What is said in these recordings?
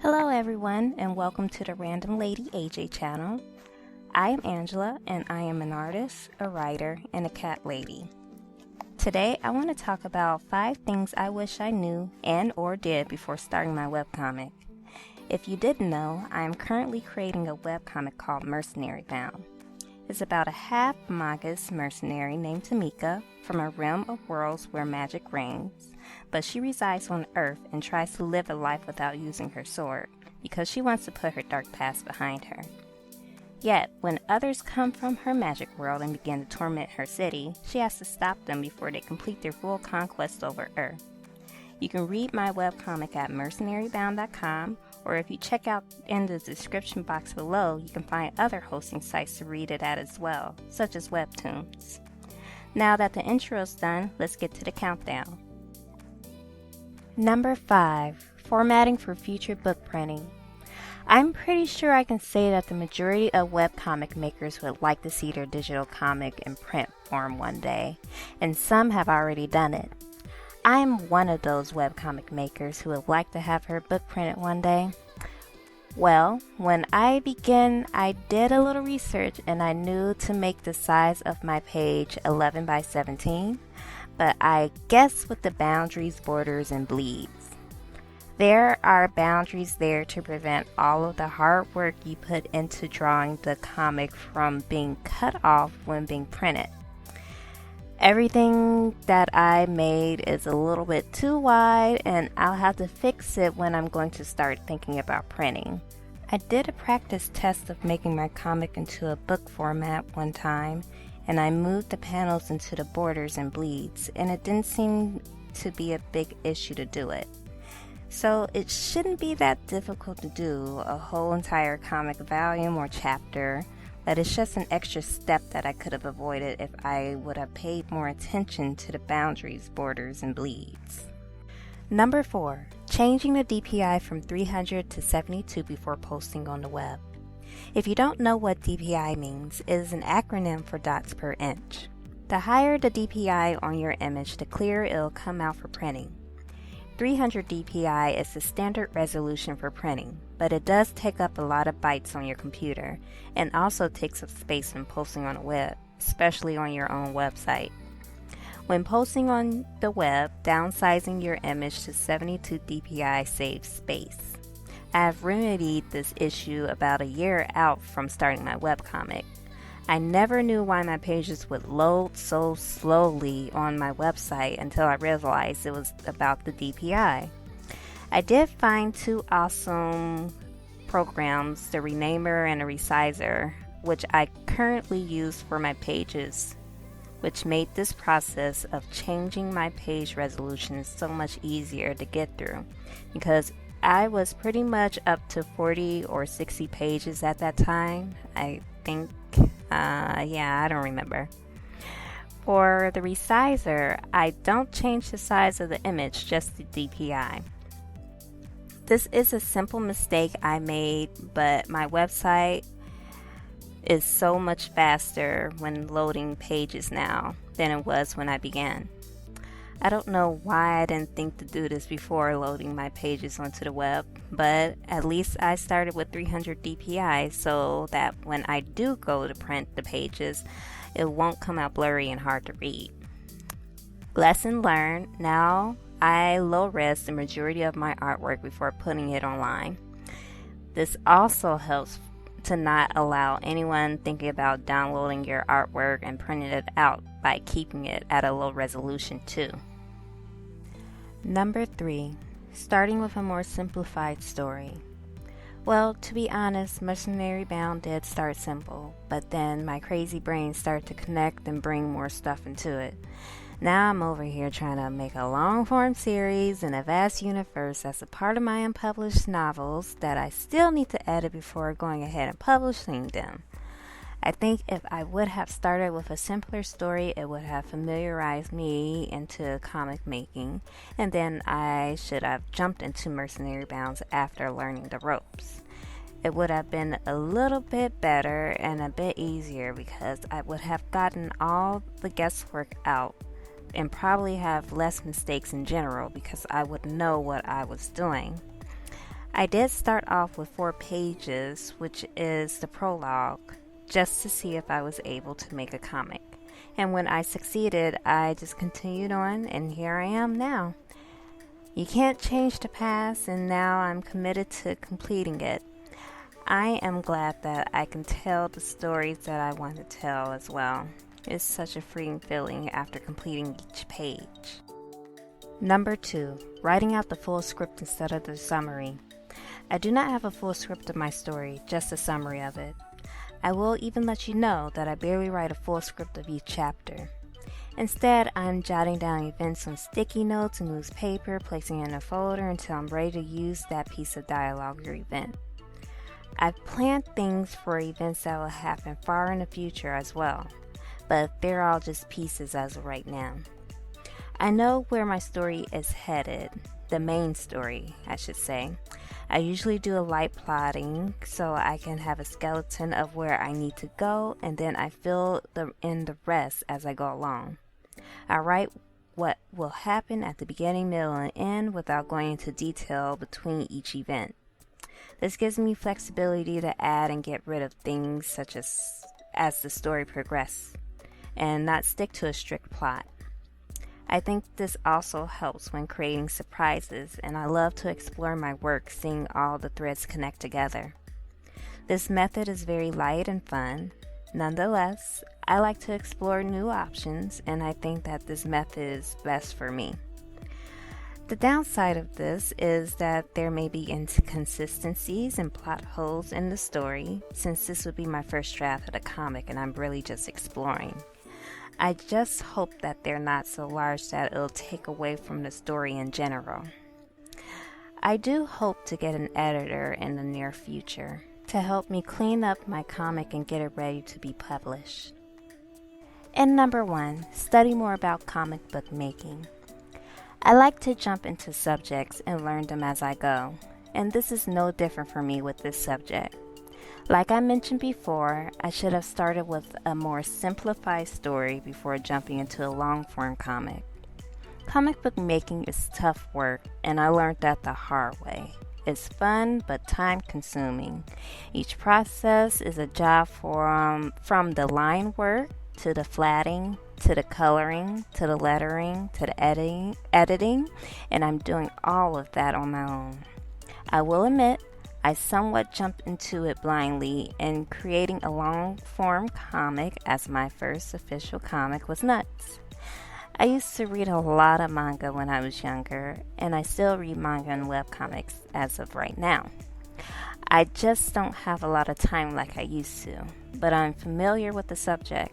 Hello everyone and welcome to the Random Lady AJ channel. I am Angela and I am an artist, a writer, and a cat lady. Today I want to talk about 5 things I wish I knew and or did before starting my webcomic. If you didn't know, I am currently creating a webcomic called Mercenary Bound. It's about a half Magus mercenary named Tamika from a realm of worlds where magic reigns, but she resides on Earth and tries to live a life without using her sword because she wants to put her dark past behind her. Yet, when others come from her magic world and begin to torment her city, she has to stop them before they complete their full conquest over Earth. You can read my webcomic at mercenarybound.com, or if you check out in the description box below, you can find other hosting sites to read it at as well, such as Webtoons. Now that the intro is done, let's get to the countdown. Number 5. Formatting for future book printing. I'm pretty sure I can say that the majority of webcomic makers would like to see their digital comic in print form one day, and some have already done it. I am one of those webcomic makers who would like to have her book printed one day. Well, when I began, I did a little research and I knew to make the size of my page 11 by 17, but I guessed with the boundaries, borders, and bleeds. There are boundaries there to prevent all of the hard work you put into drawing the comic from being cut off when being printed. Everything that I made is a little bit too wide and I'll have to fix it when I'm going to start thinking about printing. I did a practice test of making my comic into a book format one time, and I moved the panels into the borders and bleeds, and it didn't seem to be a big issue to do it. So it shouldn't be that difficult to do a whole entire comic volume or chapter, but it's just an extra step that I could have avoided if I would have paid more attention to the boundaries, borders, and bleeds. Number 4. Changing the DPI from 300 to 72 before posting on the web. If you don't know what DPI means, it is an acronym for dots per inch. The higher the DPI on your image, the clearer it'll come out for printing. 300 DPI is the standard resolution for printing, but it does take up a lot of bytes on your computer and also takes up space when posting on the web, especially on your own website. When posting on the web, downsizing your image to 72 DPI saves space. I have remedied this issue about a year out from starting my webcomic. I never knew why my pages would load so slowly on my website until I realized it was about the DPI. I did find 2 awesome programs, the Renamer and the Resizer, which I currently use for my pages, which made this process of changing my page resolution so much easier to get through, because I was pretty much up to 40 or 60 pages at that time, I think. I don't remember. For the resizer, I don't change the size of the image, just the DPI. This is a simple mistake I made, but my website is so much faster when loading pages now than it was when I began. I don't know why I didn't think to do this before loading my pages onto the web, but at least I started with 300 DPI so that when I do go to print the pages, it won't come out blurry and hard to read. Lesson learned, now I low-res the majority of my artwork before putting it online. This also helps to not allow anyone thinking about downloading your artwork and printing it out by keeping it at a low resolution too. Number 3. Starting with a more simplified story. Well, to be honest, Mercenary Bound did start simple, but then my crazy brain started to connect and bring more stuff into it. Now I'm over here trying to make a long-form series in a vast universe as a part of my unpublished novels that I still need to edit before going ahead and publishing them. I think if I would have started with a simpler story, it would have familiarized me into comic making, and then I should have jumped into Mercenary Bounds after learning the ropes. It would have been a little bit better and a bit easier because I would have gotten all the guesswork out and probably have less mistakes in general because I would know what I was doing. I did start off with 4 pages, which is the prologue, just to see if I was able to make a comic. And when I succeeded, I just continued on, and here I am now. You can't change the past, and now I'm committed to completing it. I am glad that I can tell the stories that I want to tell as well. It's such a freeing feeling after completing each page. Number 2, writing out the full script instead of the summary. I do not have a full script of my story, just a summary of it. I will even let you know that I barely write a full script of each chapter. Instead, I'm jotting down events on sticky notes and loose paper, placing it in a folder until I'm ready to use that piece of dialogue or event. I've planned things for events that will happen far in the future as well, but they're all just pieces as of right now. I know where my story is headed, the main story, I should say. I usually do a light plotting so I can have a skeleton of where I need to go, and then I fill in the rest as I go along. I write what will happen at the beginning, middle, and end without going into detail between each event. This gives me flexibility to add and get rid of things such as the story progresses, and not stick to a strict plot. I think this also helps when creating surprises, and I love to explore my work seeing all the threads connect together. This method is very light and fun. Nonetheless, I like to explore new options, and I think that this method is best for me. The downside of this is that there may be inconsistencies and plot holes in the story, since this would be my first draft of the comic and I'm really just exploring. I just hope that they're not so large that it'll take away from the story in general. I do hope to get an editor in the near future to help me clean up my comic and get it ready to be published. And number 1, study more about comic book making. I like to jump into subjects and learn them as I go, and this is no different for me with this subject. Like I mentioned before, I should have started with a more simplified story before jumping into a long-form comic. Comic book making is tough work, and I learned that the hard way. It's fun, but time-consuming. Each process is a job from the line work, to the flatting, to the coloring, to the lettering, to the editing, and I'm doing all of that on my own. I will admit, I somewhat jumped into it blindly, and creating a long-form comic as my first official comic was nuts. I used to read a lot of manga when I was younger, and I still read manga and webcomics as of right now. I just don't have a lot of time like I used to, but I'm familiar with the subject.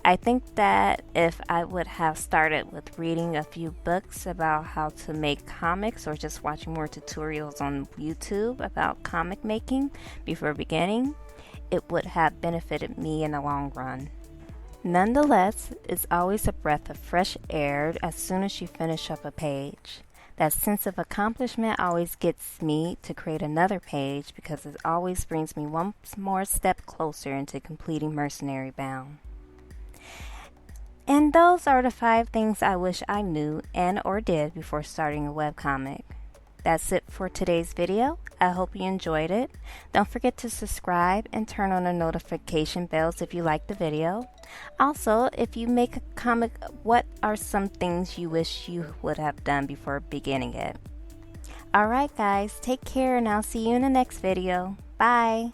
I think that if I would have started with reading a few books about how to make comics or just watching more tutorials on YouTube about comic making before beginning, it would have benefited me in the long run. Nonetheless, it's always a breath of fresh air as soon as you finish up a page. That sense of accomplishment always gets me to create another page because it always brings me one more step closer into completing Mercenary Bound. And those are the 5 things I wish I knew and or did before starting a webcomic. That's it for today's video. I hope you enjoyed it. Don't forget to subscribe and turn on the notification bells if you like the video. Also, if you make a comic, what are some things you wish you would have done before beginning it? Alright guys, take care and I'll see you in the next video. Bye!